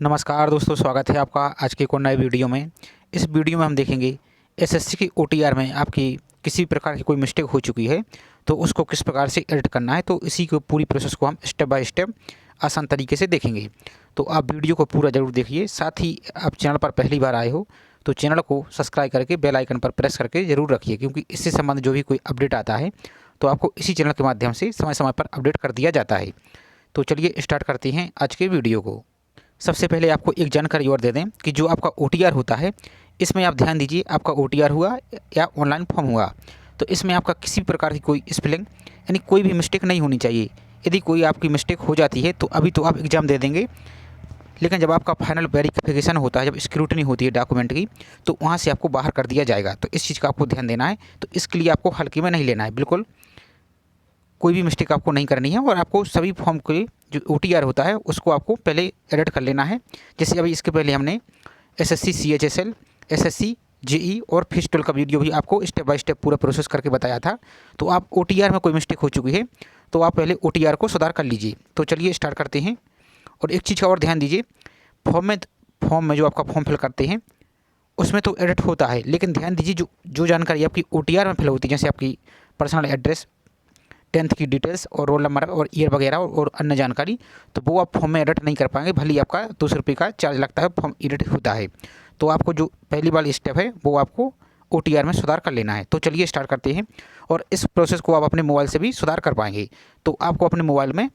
नमस्कार दोस्तों, स्वागत है आपका आज के एक और नए वीडियो में। इस वीडियो में हम देखेंगे एसएससी की ओटीआर में आपकी किसी प्रकार की कोई मिस्टेक हो चुकी है तो उसको किस प्रकार से एडिट करना है। तो इसी को पूरी प्रोसेस को हम स्टेप बाय स्टेप आसान तरीके से देखेंगे। तो आप वीडियो को पूरा ज़रूर देखिए। साथ ही आप चैनल पर पहली बार आए हो तो चैनल को सब्सक्राइब करके बेल आइकन पर प्रेस करके ज़रूर रखिए, क्योंकि इससे संबंधित जो भी कोई अपडेट आता है तो आपको इसी चैनल के माध्यम से समय समय पर अपडेट कर दिया जाता है। तो चलिए स्टार्ट करते हैं आज के वीडियो को। सबसे पहले आपको एक जानकारी और दे दें कि जो आपका ओटीआर होता है इसमें आप ध्यान दीजिए, आपका ओटीआर हुआ या ऑनलाइन फॉर्म हुआ तो इसमें आपका किसी प्रकार की कोई स्पेलिंग यानी कोई भी मिस्टेक नहीं होनी चाहिए। यदि कोई आपकी मिस्टेक हो जाती है तो अभी तो आप एग्ज़ाम दे देंगे, लेकिन जब आपका फाइनल वेरिफिकेशन होता है, जब स्क्रूटनी होती है डॉक्यूमेंट की, तो वहाँ से आपको बाहर कर दिया जाएगा। तो इस चीज़ का आपको ध्यान देना है। तो इसके लिए आपको हल्के में नहीं लेना है, बिल्कुल कोई भी मिस्टेक आपको नहीं करनी है। और आपको सभी फॉर्म के जो ओटीआर होता है उसको आपको पहले एडिट कर लेना है। जैसे अभी इसके पहले हमने एसएससी सीएचएसएल, एसएससी जेई और फिश टोल का वीडियो भी आपको स्टेप बाय स्टेप पूरा प्रोसेस करके बताया था। तो आप ओटीआर में कोई मिस्टेक हो चुकी है तो आप पहले ओटीआर को सुधार कर लीजिए। तो चलिए स्टार्ट करते हैं। और एक चीज़ का और ध्यान दीजिए, फॉर्म में जो आपका फॉर्म फिल करते हैं उसमें तो एडिट होता है, लेकिन ध्यान दीजिए जो जो जानकारी आपकी ओटीआर में फिल होती है, जैसे आपकी पर्सनल एड्रेस, 10th की डिटेल्स और रोल नंबर और ईयर वगैरह और अन्य जानकारी, तो वो आप फॉर्म में एडिट नहीं कर पाएंगे। भले ही आपका 200 रुपये का चार्ज लगता है, फॉर्म एडिट होता है। तो आपको जो पहली वाली स्टेप है वो आपको ओटीआर में सुधार कर लेना है। तो चलिए स्टार्ट करते हैं। और इस प्रोसेस को आप अपने मोबाइल से भी सुधार कर पाएंगे। तो आपको अपने मोबाइल में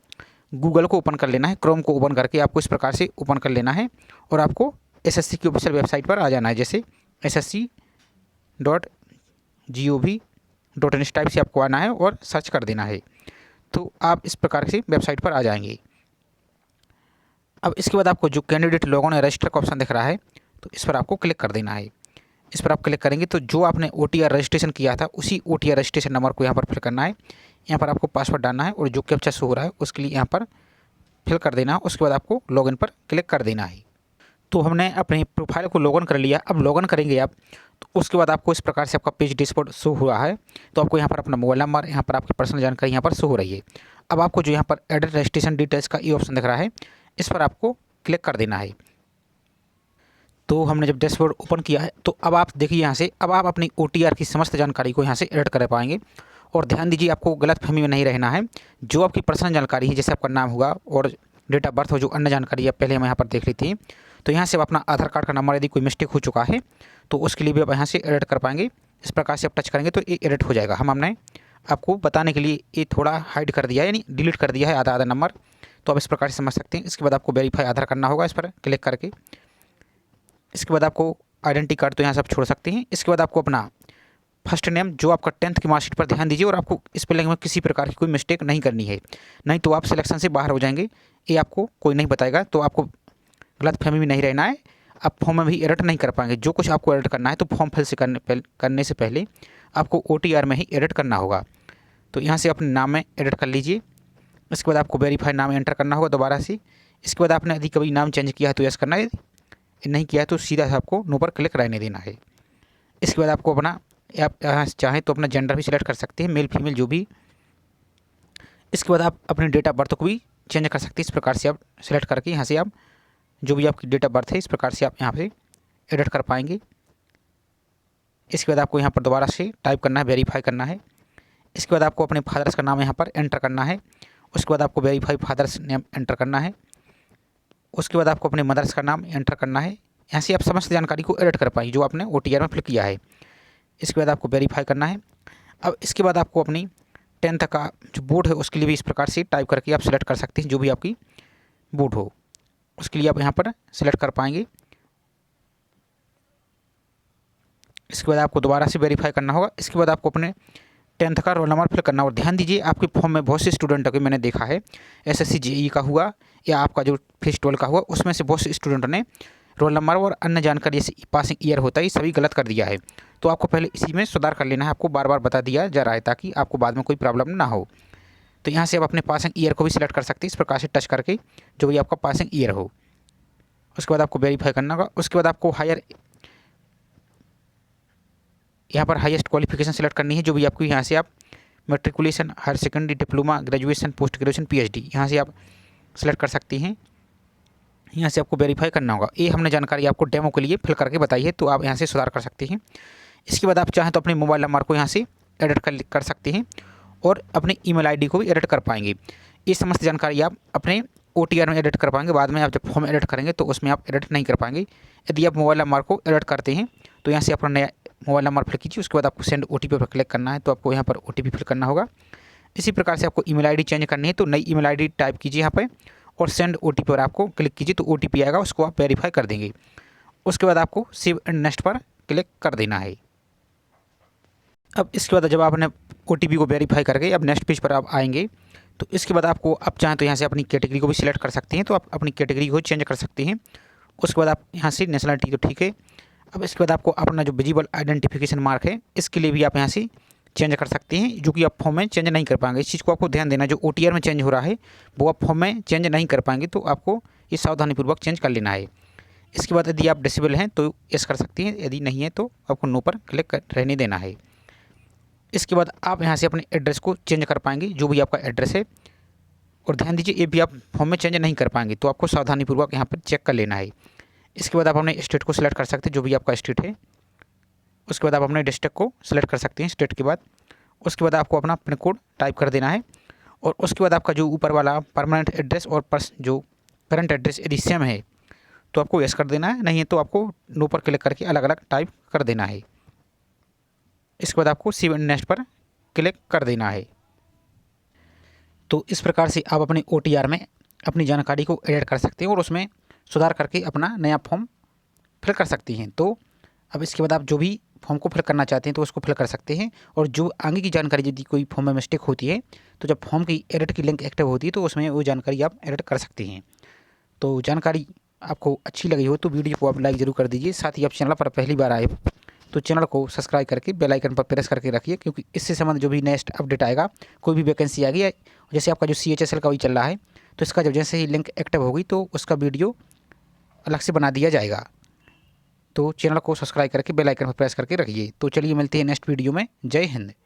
गूगल को ओपन कर लेना है, क्रोम को ओपन करके आपको इस प्रकार से ओपन कर लेना है और आपको एसएससी की ऑफिशियल वेबसाइट पर आ जाना है। जैसे ssc.gov.in इस टाइप से आपको आना है और सर्च कर देना है। तो आप इस प्रकार से वेबसाइट पर आ जाएंगे। अब इसके बाद आपको जो कैंडिडेट लॉगिन या रजिस्टर का ऑप्शन दिख रहा है तो इस पर आपको क्लिक कर देना है। इस पर आप क्लिक करेंगे तो जो आपने ओटीआर रजिस्ट्रेशन किया था उसी ओटीआर रजिस्ट्रेशन नंबर को यहाँ पर फिल करना है। यहाँ पर आपको पासवर्ड डालना है और जो कैप्चा शो हो रहा है उसके लिए यहाँ पर फिल कर देना है। उसके बाद आपको लॉगिन पर क्लिक कर देना है। तो हमने अपनी प्रोफाइल को लॉगिन कर लिया। अब लॉगिन करेंगे आप तो उसके बाद आपको इस प्रकार से आपका पेज डैशबोर्ड शो हुआ है। तो आपको यहाँ पर अपना मोबाइल नंबर, यहाँ पर आपकी पर्सनल जानकारी यहाँ पर शो हो रही है। अब आपको जो यहाँ पर एडिट रजिस्ट्रेशन डिटेल्स का ये ऑप्शन दिख रहा है, इस पर आपको क्लिक कर देना है। तो हमने जब डैशबोर्ड ओपन किया है तो अब आप देखिए यहाँ से अब आप अपनी ओटीआर की समस्त जानकारी को यहाँ से एडिट कर पाएंगे। और ध्यान दीजिए, आपको गलतफहमी में नहीं रहना है। जो आपकी पर्सनल जानकारी है, जैसे आपका नाम होगा और डेट ऑफ बर्थ हो, जो अन्य जानकारी है पहले हम यहाँ पर देख ली थी, तो यहाँ से आप अपना आधार कार्ड का नंबर यदि कोई मिस्टेक हो चुका है तो उसके लिए भी आप यहाँ से एडिट कर पाएंगे। इस प्रकार से आप टच करेंगे तो ये एडिट हो जाएगा। हमने आपको बताने के लिए ये थोड़ा हाइड कर दिया है, यानी डिलीट कर दिया है आधा आधा नंबर। तो आप इस प्रकार से समझ सकते हैं। इसके बाद आपको वेरीफाई आधार करना होगा इस पर क्लिक करके। इसके बाद आपको आइडेंटिटी कार्ड तो यहाँ से आप छोड़ सकते हैं। इसके बाद आपको अपना फर्स्ट नेम जो आपका 10th की मार्कशीट पर ध्यान दीजिए और आपको स्पेलिंग में किसी प्रकार की कोई मिस्टेक नहीं करनी है, नहीं तो आप सिलेक्शन से बाहर हो जाएंगे। ये आपको कोई नहीं बताएगा, तो आपको गलतफहमी में नहीं रहना है। आप फॉर्म में भी एडिट नहीं कर पाएंगे। जो कुछ आपको एडिट करना है तो फॉर्म फिल से करने से पहले आपको ओटीआर में ही एडिट करना होगा। तो यहाँ से अपने नाम में एडिट कर लीजिए। इसके बाद आपको वेरीफाई नाम एंटर करना होगा दोबारा से। इसके बाद आपने यदि कभी नाम चेंज किया है तो यस करना है, यदि नहीं किया है तो सीधा आपको नो पर क्लिक रहने देना है। इसके बाद आपको अपना, आप यहाँ चाहें तो अपना जेंडर भी सिलेक्ट कर सकते हैं, मेल फीमेल जो भी। इसके बाद आप अपनी डेट ऑफ बर्थ को भी चेंज कर सकते हैं। इस प्रकार से आप सिलेक्ट करके यहाँ से आप जो भी आपकी डेट ऑफ बर्थ है इस प्रकार से आप यहाँ पे एडिट कर पाएंगे। इसके बाद आपको यहाँ पर दोबारा से टाइप करना है, वेरीफाई करना है। इसके बाद आपको अपने फादर्स का नाम यहाँ पर एंटर करना है। उसके बाद आपको वेरीफाई फादर्स नेम एंटर करना है। उसके बाद आपको अपने मदर्स का नाम एंटर करना है। यहाँ से आप समस्त जानकारी को एडिट कर पाएंगे जो आपने ओटीआर में फिल किया है। इसके बाद आपको वेरीफाई करना है। अब इसके बाद आपको अपनी 10th का जो बोर्ड है उसके लिए भी इस प्रकार से टाइप करके आप सिलेक्ट कर सकते हैं, जो भी आपकी बोर्ड हो उसके लिए आप यहाँ पर सिलेक्ट कर पाएंगे। इसके बाद आपको दोबारा से वेरीफाई करना होगा। इसके बाद आपको अपने 10th का रोल नंबर फिल करना। और ध्यान दीजिए, आपके फॉर्म में बहुत से स्टूडेंट के मैंने देखा है, एसएससी जेई का हुआ या आपका जो फिश टोल का हुआ, उसमें से बहुत से स्टूडेंट ने रोल नंबर और अन्य जानकारी जैसे पासिंग ईयर होता है ये सभी गलत कर दिया है। तो आपको पहले इसी में सुधार कर लेना है। आपको बार बार बता दिया जा रहा है ताकि आपको बाद में कोई प्रॉब्लम ना हो। तो यहाँ से आप अपने पासिंग ईयर को भी सिलेक्ट कर सकते हैं, इस प्रकार से टच करके जो भी आपका पासिंग ईयर हो। उसके बाद आपको वेरीफाई करना होगा। उसके बाद आपको हायर, यहाँ पर हाईएस्ट क्वालिफिकेशन सिलेक्ट करनी है, जो भी आपको यहाँ से आप matriculation, higher secondary, diploma, graduation, post graduation, PhD यहाँ से आप सिलेक्ट कर सकते हैं। यहाँ से आपको वेरीफाई करना होगा। ये हमने जानकारी आपको डेमो के लिए फिल करके बताई है, तो आप यहाँ से सुधार कर सकते हैं। इसके बाद आप चाहें तो अपने मोबाइल नंबर को यहाँ से एडिट कर सकते हैं और अपने ईमेल आईडी को भी एडिट कर पाएंगे। ये समस्त जानकारी आप अपने OTR में एडिट कर पाएंगे। बाद में आप जब फॉर्म एडिट करेंगे तो उसमें आप एडिट नहीं कर पाएंगे। यदि आप मोबाइल नंबर को एडिट करते हैं तो यहाँ से अपना नया मोबाइल नंबर फिल कीजिए। उसके बाद आपको सेंड OTP पर क्लिक करना है, तो आपको यहाँ पर OTP फिल करना होगा। इसी प्रकार से आपको ईमेल आईडी चेंज करनी है, तो नई ईमेल आईडी टाइप कीजिए यहाँ पर और सेंड OTP पर आपको क्लिक कीजिए, तो OTP आएगा, उसको आप वेरीफाई कर देंगे। उसके बाद आपको सेव एंड नेक्स्ट पर क्लिक कर देना है। अब इसके बाद जब आपने OTP को वेरीफाई करके अब नेक्स्ट पेज पर आप आएंगे, तो इसके बाद आपको आप चाहें तो यहाँ से अपनी कैटेगरी को भी सिलेक्ट कर सकते हैं, तो आप अपनी कैटेगरी को चेंज कर सकते हैं। उसके बाद आप यहाँ से नेशनलिटी तो ठीक है। अब इसके बाद आपको अपना जो विजिबल आइडेंटिफिकेशन मार्क है इसके लिए भी आप यहाँ से चेंज कर सकते हैं, जो कि आप फॉर्म में चेंज नहीं कर पाएंगे। इस चीज़ को आपको ध्यान देना, जो OTR में चेंज हो रहा है वो आप फॉर्म में चेंज नहीं कर पाएंगे, तो आपको ये सावधानीपूर्वक चेंज कर लेना है। इसके बाद यदि आप डिसेबल हैं तो यस कर सकते हैं, यदि नहीं है तो आपको नो पर क्लिक रहने देना है। इसके बाद आप यहाँ से अपने एड्रेस को चेंज कर पाएंगे, जो भी आपका एड्रेस है। और ध्यान दीजिए ये भी आप फॉर्म में चेंज नहीं कर पाएंगे, तो आपको सावधानीपूर्वक यहाँ पर चेक कर लेना है। इसके बाद आप अपने स्टेट को सिलेक्ट कर सकते हैं, जो भी आपका स्टेट है। उसके बाद आप अपने डिस्ट्रिक्ट को सिलेक्ट कर सकते हैं स्टेट के बाद। उसके बाद आपको अपना पिन कोड टाइप कर देना है और उसके बाद आपका जो ऊपर वाला परमानेंट एड्रेस और जो करंट एड्रेस यदि सेम है तो आपको यस कर देना है, नहीं है तो आपको नो पर क्लिक करके अलग अलग टाइप कर देना है। इसके बाद आपको सेव एंड नेक्स्ट पर क्लिक कर देना है। तो इस प्रकार से आप अपने OTR में अपनी जानकारी को एडिट कर सकते हैं और उसमें सुधार करके अपना नया फॉर्म फिल कर सकती हैं। तो अब इसके बाद आप जो भी फॉर्म को फिल करना चाहते हैं तो उसको फिल कर सकते हैं, और जो आगे की जानकारी यदि कोई फॉर्म में मिस्टेक होती है तो जब फॉर्म की एडिट की लिंक एक्टिव होती है तो उसमें वो जानकारी आप एडिट कर सकते हैं। तो जानकारी आपको अच्छी लगी हो तो वीडियो को आप लाइक ज़रूर कर दीजिए। साथ ही आप चैनल पर पहली बार आए हो तो चैनल को सब्सक्राइब करके बेल आइकन पर प्रेस करके रखिए, क्योंकि इससे संबंधित जो भी नेक्स्ट अपडेट आएगा, कोई भी वैकेंसी आ गई, जैसे आपका जो CHSL का भी चल रहा है, तो इसका जब जैसे ही लिंक एक्टिव होगी तो उसका वीडियो अलग से बना दिया जाएगा। तो चैनल को सब्सक्राइब करके बेल आइकन पर प्रेस करके रखिए। तो चलिए मिलते हैं नेक्स्ट वीडियो में। जय हिंद।